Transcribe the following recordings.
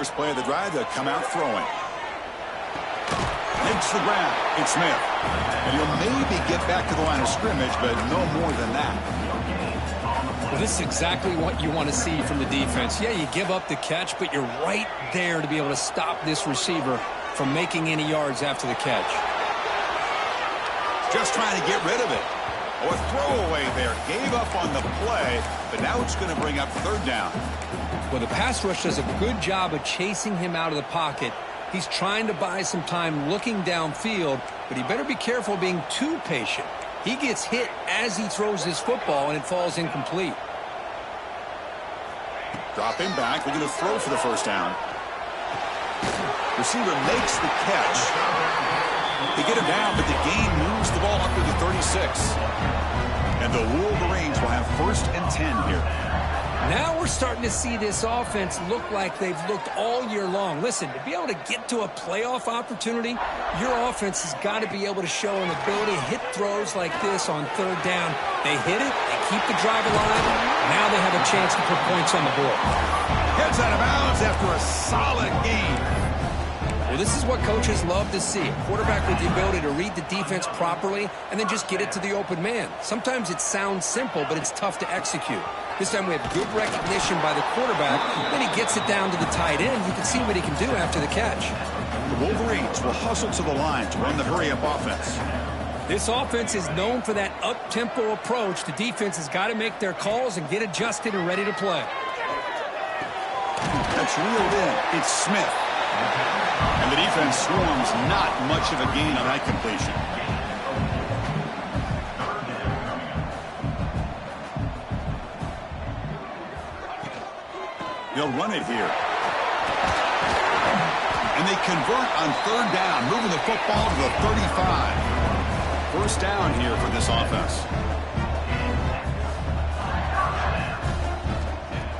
first play of the drive to come out throwing. Makes the grab. It's Smith. And he'll maybe get back to the line of scrimmage, but no more than that. Well, this is exactly what you want to see from the defense. Yeah, you give up the catch, but you're right there to be able to stop this receiver from making any yards after the catch. Just trying to get rid of it. Oh, a throwaway there. Gave up on the play, but now it's going to bring up third down. Well, the pass rush does a good job of chasing him out of the pocket. He's trying to buy some time looking downfield, but he better be careful being too patient. He gets hit as he throws his football, and it falls incomplete. Dropping back, looking to throw for the first down. Receiver makes the catch. They get him down, but the gain moves the ball up to the 36. And the Wolverines will have 1st and 10 here. Now we're starting to see this offense look like they've looked all year long. Listen, to be able to get to a playoff opportunity, your offense has got to be able to show an ability to hit throws like this on third down. They hit it, they keep the drive alive, now they have a chance to put points on the board. Heads out of bounds after a solid game. Well, this is what coaches love to see. A quarterback with the ability to read the defense properly and then just get it to the open man. Sometimes it sounds simple, but it's tough to execute. This time we have good recognition by the quarterback. Then he gets it down to the tight end. You can see what he can do after the catch. The Wolverines will hustle to the line to run the hurry-up offense. This offense is known for that up-tempo approach. The defense has got to make their calls and get adjusted and ready to play. That's reeled in. It's Smith. And the defense swarms not much of a gain on that completion. They'll run it here. And they convert on third down, moving the football to the 35. First down here for this offense.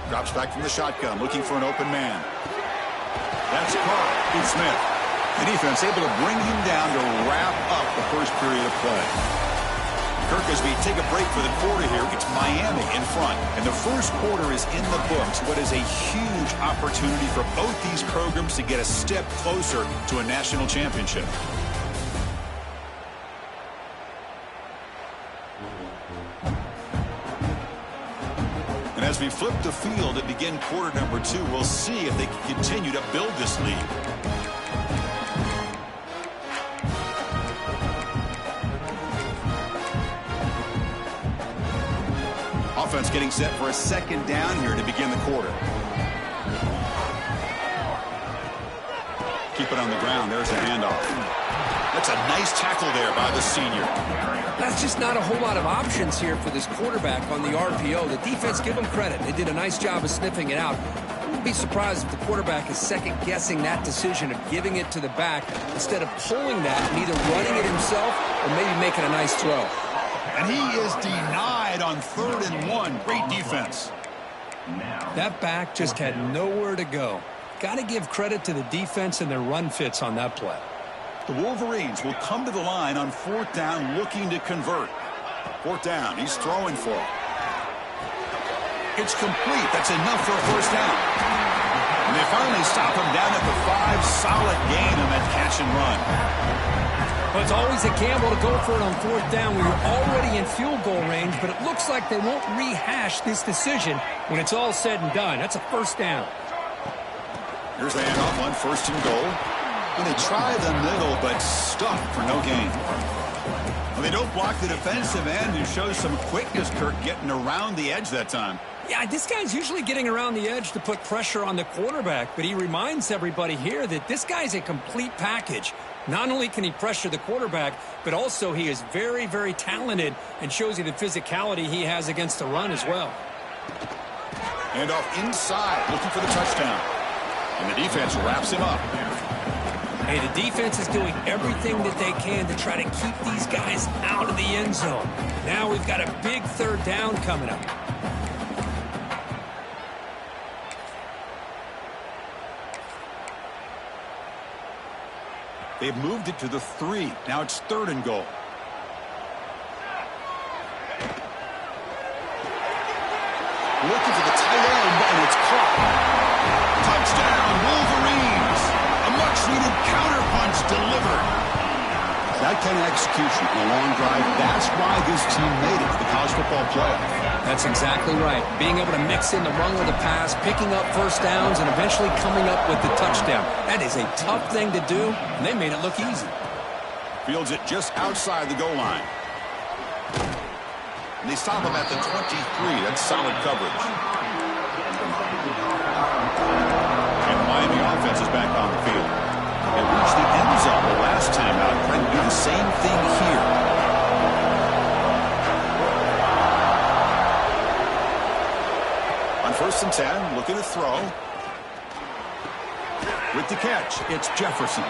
Drops back from the shotgun, looking for an open man. That's caught. It's Smith. The defense able to bring him down to wrap up the first period of play. Kirk, as we take a break for the quarter here, it's Miami in front. And the first quarter is in the books. What is a huge opportunity for both these programs to get a step closer to a national championship. And as we flip the field to begin quarter number 2, we'll see if they can continue to build this lead. Offense getting set for a second down here to begin the quarter. Keep it on the ground. There's a handoff. That's a nice tackle there by the senior. That's just not a whole lot of options here for this quarterback on the RPO. The defense, give them credit. They did a nice job of sniffing it out. I wouldn't be surprised if the quarterback is second-guessing that decision of giving it to the back instead of pulling that and either running it himself or maybe making a nice throw. And he is denied on 3rd and 1. Great defense. That back just had nowhere to go. Got to give credit to the defense and their run fits on that play. The Wolverines will come to the line on 4th down looking to convert. 4th down. He's throwing for it. It's complete. That's enough for a first down. And they finally stop him down at the 5. Solid gain on that catch and run. Well, it's always a gamble to go for it on 4th down when you're already in field goal range, but it looks like they won't rehash this decision when it's all said and done. That's a first down. Here's the handoff on 1st and goal. And they try the middle, but stuck for no gain. Well, they don't block the defensive end and show some quickness, Kirk, getting around the edge that time. Yeah, this guy's usually getting around the edge to put pressure on the quarterback, but he reminds everybody here that this guy's a complete package. Not only can he pressure the quarterback, but also he is very, very talented and shows you the physicality he has against the run as well. Handoff inside, looking for the touchdown. And the defense wraps him up. Hey, the defense is doing everything that they can to try to keep these guys out of the end zone. Now we've got a big 3rd down coming up. They've moved it to the 3. Now it's 3rd and goal. Looking for the tight end, and it's caught. Touchdown, Wolverines. delivered. That kind of execution in a long drive, that's why this team made it to the college football playoff. That's exactly right. Being able to mix in the run with the pass, picking up first downs, and eventually coming up with the touchdown. That is a tough thing to do, and they made it look easy. Fields it just outside the goal line. And they stop him at the 23. That's solid coverage. And the Miami offense is back on the field. They reached the end zone the last time out, trying to do the same thing here. On 1st and 10, look at the throw. With the catch, it's Jefferson.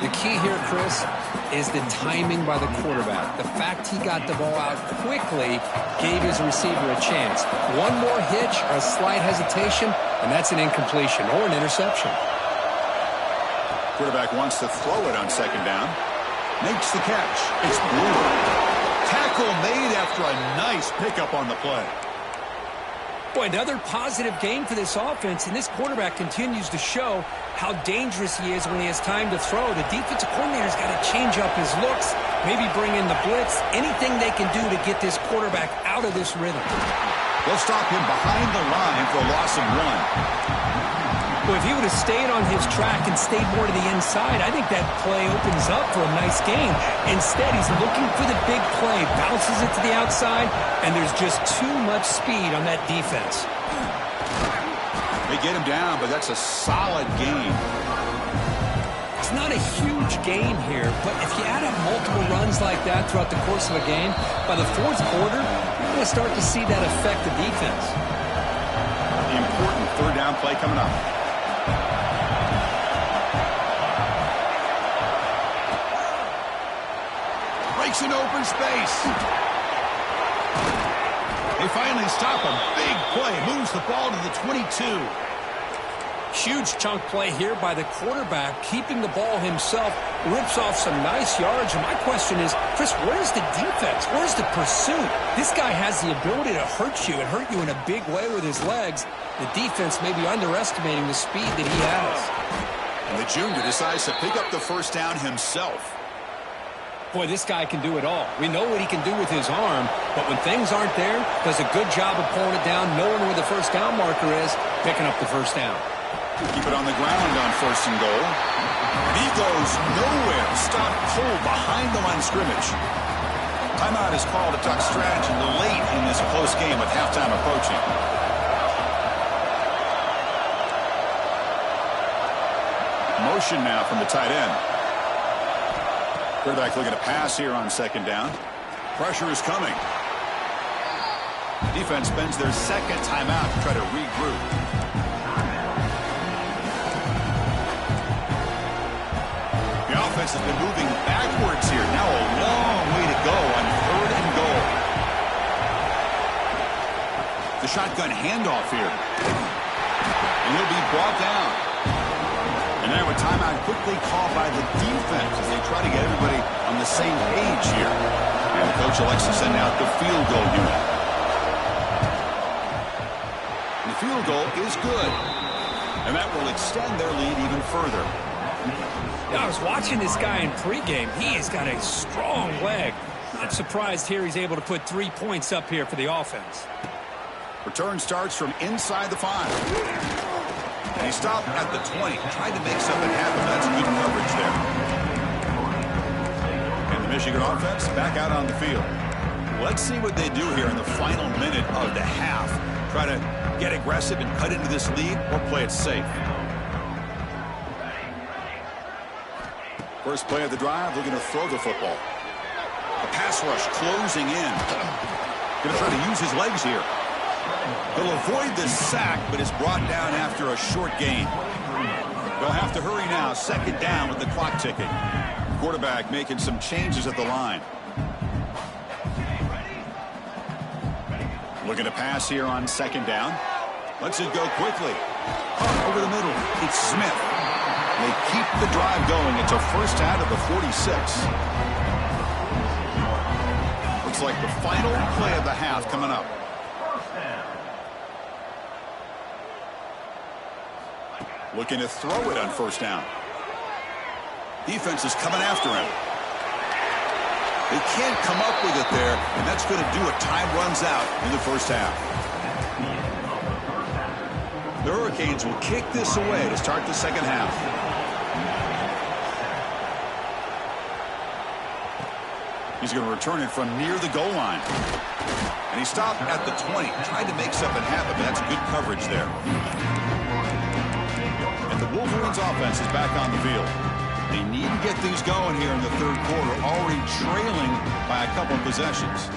The key here, Chris, is the timing by the quarterback. The fact he got the ball out quickly gave his receiver a chance. One more hitch or a slight hesitation, and that's an incompletion or an interception. Quarterback wants to throw it on 2nd down. Makes the catch. It's Brewer. Tackle made after a nice pickup on the play. Boy, another positive game for this offense, and this quarterback continues to show how dangerous he is when he has time to throw. The defensive coordinator's got to change up his looks, maybe bring in the blitz, anything they can do to get this quarterback out of this rhythm. They'll stop him behind the line for a loss of 1. Well, if he would have stayed on his track and stayed more to the inside, I think that play opens up for a nice game. Instead, he's looking for the big play, bounces it to the outside, and there's just too much speed on that defense. They get him down, but that's a solid game. It's not a huge game here, but if you add up multiple runs like that throughout the course of a game, by the 4th quarter, you're going to start to see that affect the defense. The important 3rd down play coming up. Breaks an open space. They finally stop him. Big play. Moves the ball to the 22. Huge chunk play here by the quarterback, keeping the ball himself, rips off some nice yards. And my question is, Chris, where's the defense? Where's the pursuit? This guy has the ability to hurt you and hurt you in a big way with his legs. The defense may be underestimating the speed that he has. And the junior decides to pick up the 1st down himself. Boy, this guy can do it all. We know what he can do with his arm, but when things aren't there, does a good job of pulling it down, knowing where the 1st down marker is, picking up the 1st down. Keep it on the ground on 1st and goal. And he goes nowhere. Stop cold behind the line of scrimmage. Timeout is called to talk strategy late in this close game with halftime approaching. Motion now from the tight end. Quarterback looking to pass here on 2nd down. Pressure is coming. Defense spends their 2nd timeout to try to regroup. The offense has been moving backwards here. Now a long way to go on 3rd and goal. The shotgun handoff here. And he'll be brought down. And now a timeout quickly called by the defense as they try to get everybody on the same page here. And the coach elects to send out the field goal unit. And the field goal is good. And that will extend their lead even further. Yeah, I was watching this guy in pregame. He has got a strong leg. Not surprised here he's able to put 3 points up here for the offense. Return starts from inside the 5. And he stopped at the 20, tried to make something happen. That's good coverage there. And the Michigan offense back out on the field. Let's see what they do here in the final minute of the half. Try to get aggressive and cut into this lead or play it safe. First play of the drive, looking to throw the football. The pass rush closing in. Going to try to use his legs here. He'll avoid the sack, but is brought down after a short gain. They'll have to hurry now. 2nd down with the clock ticking. Quarterback making some changes at the line. Looking to pass here on 2nd down. Lets it go quickly. Over the middle. It's Smith. They keep the drive going. It's a 1st out of the 46. Looks like the final play of the half coming up. Looking to throw it on 1st down. Defense is coming after him. They can't come up with it there, and that's going to do it. Time runs out in the first half. The Hurricanes will kick this away to start the second half. He's going to return it from near the goal line. And he stopped at the 20, tried to make something happen, but that's good coverage there. And the Wolverines offense is back on the field. They need to get things going here in the third quarter, already trailing by a couple of possessions.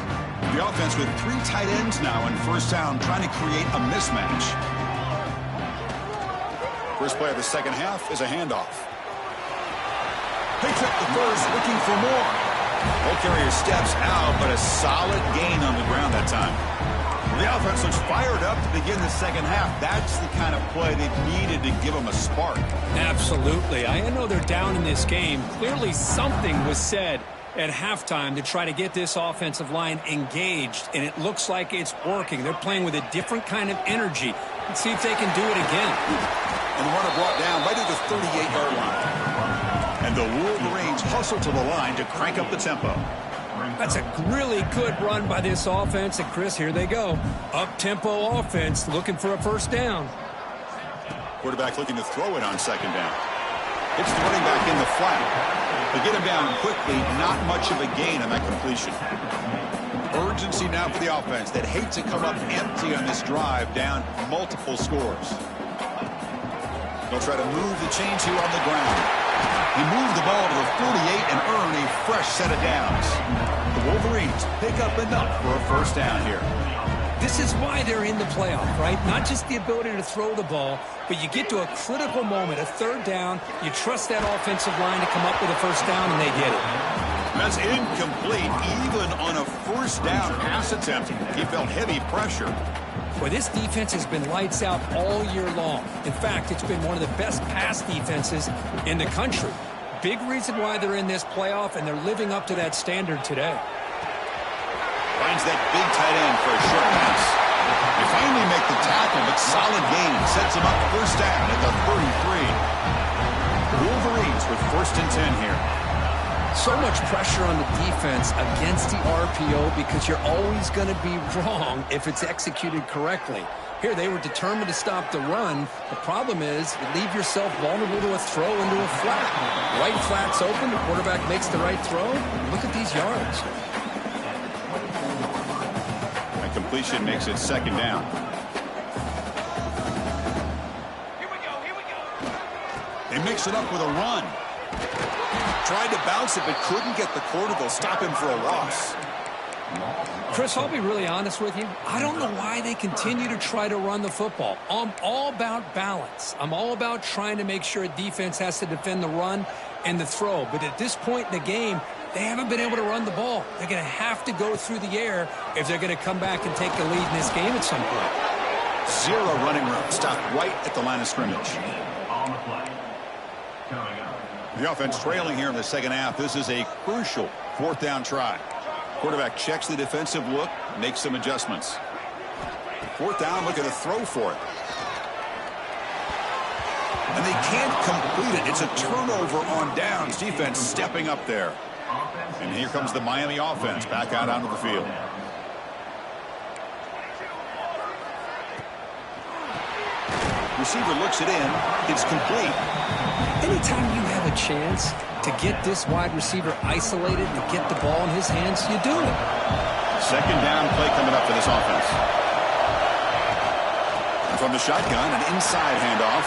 The offense with 3 tight ends now in first down, trying to create a mismatch. First play of the second half is a handoff. Picks up the first, looking for more. Ball carrier steps out, but a solid gain on the ground that time. The offense looks fired up to begin the second half. That's the kind of play they've needed to give them a spark. Absolutely. I know they're down in this game. Clearly something was said at halftime to try to get this offensive line engaged, and it looks like it's working. They're playing with a different kind of energy. Let's see if they can do it again. And the runner brought down right at the 38-yard line. And the Wolverines hustle to the line to crank up the tempo. That's a really good run by this offense. And, Chris, here they go. Up-tempo offense looking for a first down. Quarterback looking to throw it on second down. It's the running back in the flat. They get him down quickly. Not much of a gain on that completion. Urgency now for the offense that hates to come up empty on this drive, down multiple scores. They'll try to move the chains here on the ground. He moved the ball to the 48 and earned a fresh set of downs. The Wolverines pick up enough for a first down here. This is why they're in the playoff, right? Not just the ability to throw the ball, but you get to a critical moment, a third down. You trust that offensive line to come up with a first down, and they get it. That's incomplete, even on a first down pass attempt. He felt heavy pressure. Boy, this defense has been lights out all year long. In fact, it's been one of the best pass defenses in the country. Big reason why they're in this playoff, and they're living up to that standard today. Finds that big tight end for a short pass. They finally make the tackle, but solid gain. Sets him up first down at the 33. Wolverines with first and 10 here. So much pressure on the defense against the RPO because you're always going to be wrong if it's executed correctly. Here, they were determined to stop the run. The problem is you leave yourself vulnerable to a throw into a flat. Right flat's open. The quarterback makes the right throw. Look at these yards. That completion makes it second down. Here we go. They mix it up with a run. Tried to bounce it, but couldn't get the quarter. They'll stop him for a loss. Chris, I'll be really honest with you. I don't know why they continue to try to run the football. I'm all about balance. I'm all about trying to make sure a defense has to defend the run and the throw. But at this point in the game, they haven't been able to run the ball. They're going to have to go through the air if they're going to come back and take the lead in this game at some point. Zero running room. Stopped right at the line of scrimmage. On the play. Coming up. The offense trailing here in the second half. This is a crucial fourth down try. Quarterback checks the defensive look, makes some adjustments. Fourth down, looking to throw for it. And they can't complete it. It's a turnover on downs. Defense stepping up there. And here comes the Miami offense back out onto the field. Receiver looks it in. It's complete. Anytime you have a chance to get this wide receiver isolated, to get the ball in his hands, you do it. Second down play coming up for this offense. And from the shotgun, an inside handoff.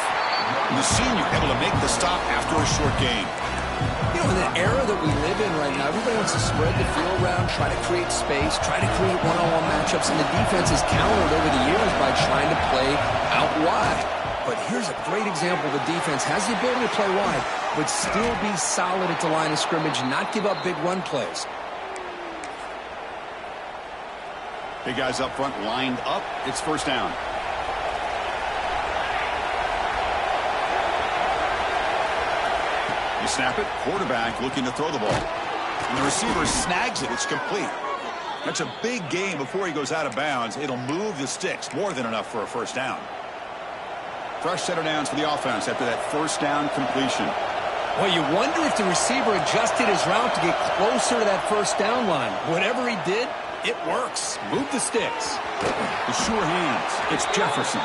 And the senior able to make the stop after a short gain. You know, in the era that we live in right now, everybody wants to spread the field around, try to create space, try to create one-on-one matchups, and the defense has countered over the years by trying to play out wide. But here's a great example. The defense has the ability to play wide, but still be solid at the line of scrimmage, not give up big run plays. Big guys up front lined up. It's first down. You snap it. Quarterback looking to throw the ball. And the receiver snags it. It's complete. That's a big gain before he goes out of bounds. It'll move the sticks. More than enough for a first down. Fresh set of downs for the offense after that first down completion. Well, you wonder if the receiver adjusted his route to get closer to that first down line. Whatever he did, it works. Move the sticks. The sure hands. It's Jefferson.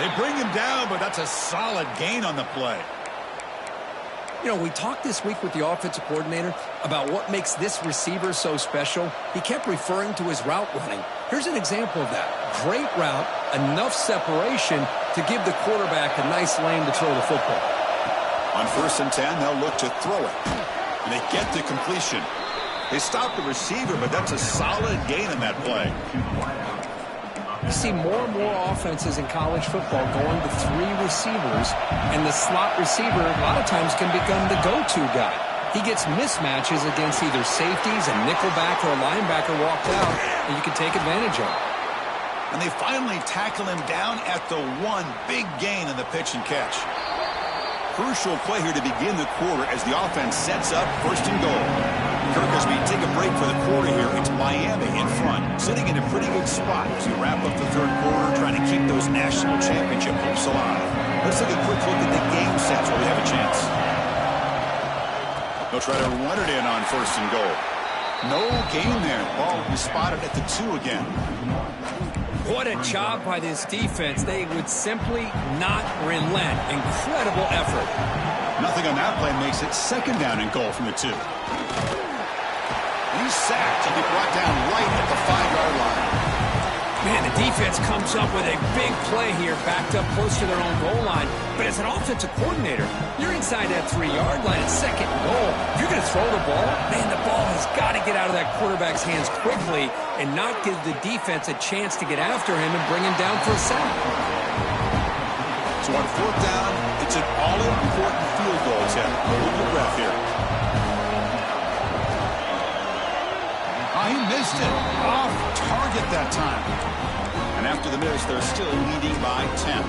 They bring him down, but that's a solid gain on the play. You know, we talked this week with the offensive coordinator about what makes this receiver so special. He kept referring to his route running. Here's an example of that. Great route, enough separation to give the quarterback a nice lane to throw the football. On 1st and 10, they'll look to throw it. And they get the completion. They stop the receiver, but that's a solid gain in that play. You see more and more offenses in college football going to 3 receivers, and the slot receiver a lot of times can become the go-to guy. He gets mismatches against either safeties, a nickelback, or a linebacker walked out, and you can take advantage of it. And they finally tackle him down at the 1. Big gain in the pitch and catch. Crucial play here to begin the quarter as the offense sets up 1st and goal. Kirk, as we take a break for the quarter here, it's Miami in front, sitting in a pretty good spot as we wrap up the 3rd quarter, trying to keep those national championship hopes alive. Let's take a quick look at the game sets where we have a chance. They'll try to run it in on 1st and goal. No gain there. Ball will be spotted at the 2 again. What a job by this defense. They would simply not relent. Incredible effort. Nothing on that play makes it 2nd down and goal from the 2. He's sacked and be brought down right at the 5-yard line. Man, the defense comes up with a big play here, backed up close to their own goal line. But as an offensive coordinator, you're inside that 3-yard line at 2nd and goal. If you're going to throw the ball, man, the ball has got to get out of that quarterback's hands quickly and not give the defense a chance to get after him and bring him down for a sack. So on 4th down, it's an all-important field goal attempt. Hold your breath here. He missed it. Off target that time. And after the miss, they're still leading by 10.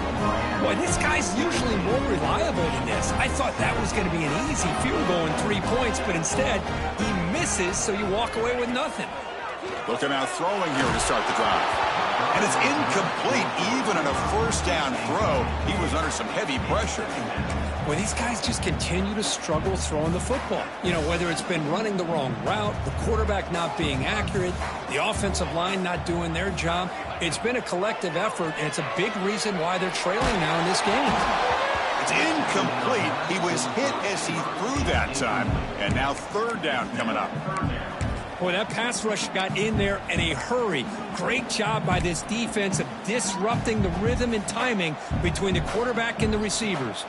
Boy, this guy's usually more reliable than this. I thought that was going to be an easy field goal and 3 points, but instead, he misses, so you walk away with nothing. Looking out throwing here to start the drive. And it's incomplete. Even on a 1st down throw, he was under some heavy pressure. Well, these guys just continue to struggle throwing the football. You know, whether it's been running the wrong route, the quarterback not being accurate, the offensive line not doing their job. It's been a collective effort, and it's a big reason why they're trailing now in this game. It's incomplete. He was hit as he threw that time. And now 3rd down coming up. Boy, that pass rush got in there in a hurry. Great job by this defense of disrupting the rhythm and timing between the quarterback and the receivers.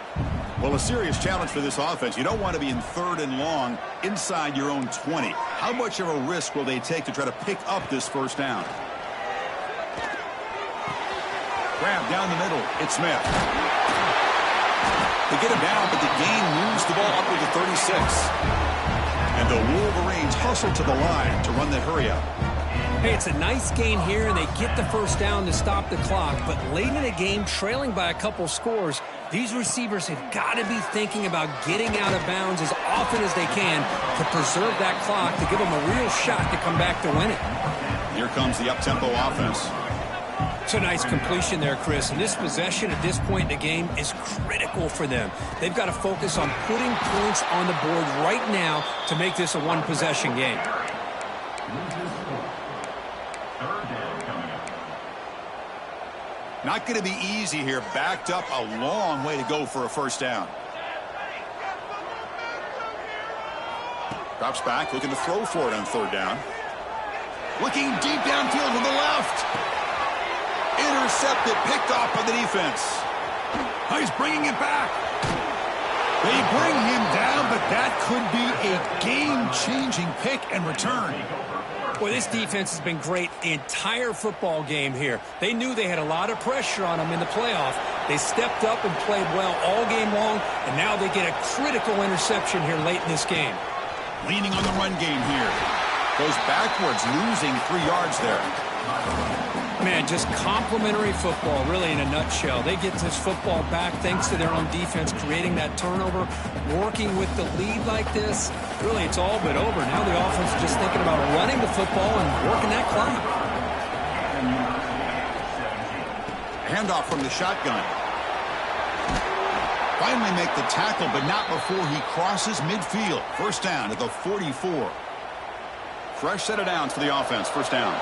Well, a serious challenge for this offense. You don't want to be in 3rd and long inside your own 20. How much of a risk will they take to try to pick up this 1st down? Grab down the middle. It's Smith. They get him down, but the gain moves the ball up to the 36. And the Wolverines hustle to the line to run that hurry up. Hey, it's a nice gain here, and they get the 1st down to stop the clock. But late in the game, trailing by a couple scores, these receivers have got to be thinking about getting out of bounds as often as they can to preserve that clock, to give them a real shot to come back to win it. Here comes the up-tempo offense. It's a nice completion there, Chris. And this possession at this point in the game is critical for them. They've got to focus on putting points on the board right now to make this a one-possession game. Not going to be easy here. Backed up a long way to go for a 1st down. Drops back, looking to throw for it on 3rd down. Looking deep downfield to the left. Intercepted, picked off by the defense. Oh, he's bringing it back. They bring him down, but that could be a game-changing pick and return. Well, this defense has been great the entire football game here. They knew they had a lot of pressure on them in the playoff. They stepped up and played well all game long, and now they get a critical interception here late in this game. Leaning on the run game here. Goes backwards, losing 3 yards there. Man, just complimentary football, really, in a nutshell. They get this football back thanks to their own defense, creating that turnover, working with the lead like this. Really, it's all but over. Now the offense is just thinking about running the football and working that clock. Handoff from the shotgun. Finally make the tackle, but not before he crosses midfield. First down at the 44. Fresh set of downs for the offense. First down.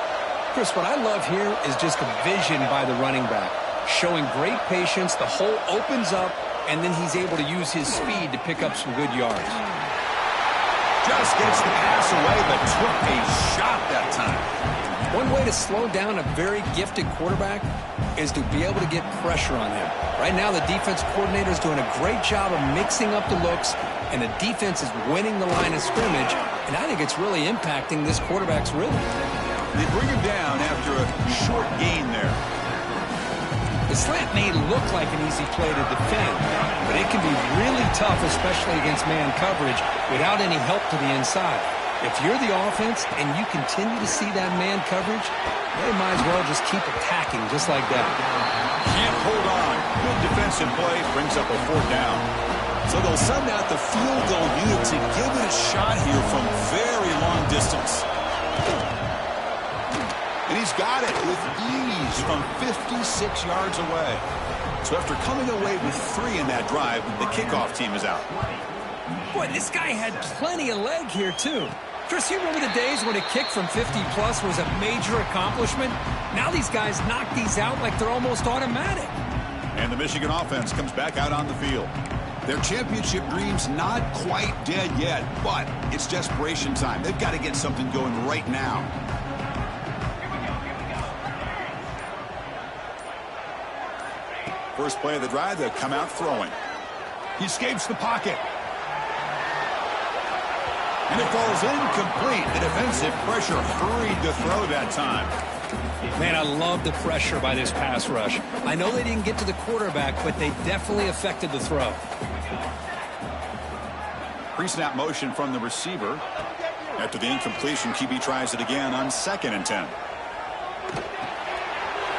Chris, what I love here is just the vision by the running back. Showing great patience, the hole opens up, and then he's able to use his speed to pick up some good yards. Just gets the pass away, but took a shot that time. One way to slow down a very gifted quarterback is to be able to get pressure on him. Right now, the defense coordinator is doing a great job of mixing up the looks, and the defense is winning the line of scrimmage, and I think it's really impacting this quarterback's rhythm. They bring him down after a short gain there. The slant may look like an easy play to defend, but it can be really tough, especially against man coverage, without any help to the inside. If you're the offense and you continue to see that man coverage, they might as well just keep attacking just like that. Can't hold on. Good defensive play brings up a fourth down. So they'll send out the field goal unit to give it a shot here from very long distance. And he's got it with ease from 56 yards away. So after coming away with 3 in that drive, the kickoff team is out. Boy, this guy had plenty of leg here, too. Chris, you remember the days when a kick from 50-plus was a major accomplishment? Now these guys knock these out like they're almost automatic. And the Michigan offense comes back out on the field. Their championship dreams not quite dead yet, but it's desperation time. They've got to get something going right now. First play of the drive, they'll come out throwing. He escapes the pocket. And it falls incomplete. The defensive pressure hurried to throw that time. Man, I love the pressure by this pass rush. I know they didn't get to the quarterback, but they definitely affected the throw. Pre-snap motion from the receiver. After the incompletion, QB tries it again on 2nd and 10.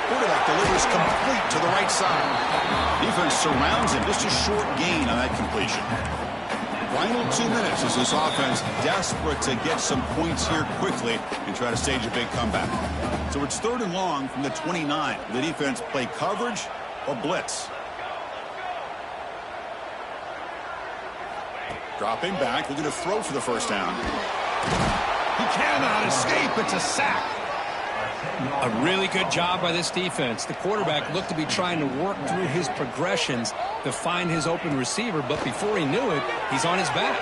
Quarterback delivers complete to the right side. Defense surrounds him. Just a short gain on that completion. Final 2 minutes as this offense desperate to get some points here quickly and try to stage a big comeback. So it's 3rd and long from the 29. The defense play coverage or blitz. Dropping back, looking to throw for the first down. He cannot escape. It's a sack. A really good job by this defense. The quarterback looked to be trying to work through his progressions to find his open receiver, but before he knew it, he's on his back.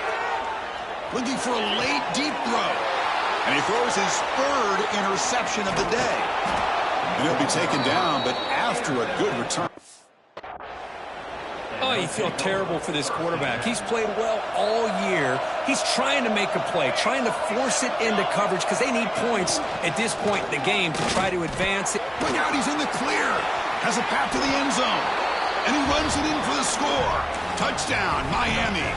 Looking for a late, deep throw. And he throws his 3rd interception of the day. And he'll be taken down, but after a good return. Oh, you feel terrible for this quarterback. He's played well all year. He's trying to make a play, trying to force it into coverage because they need points at this point in the game to try to advance it. Look out, he's in the clear. Has a path to the end zone. And he runs it in for the score. Touchdown, Miami.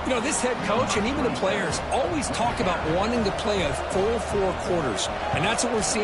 You know, this head coach and even the players always talk about wanting to play a full 4 quarters. And that's what we're seeing.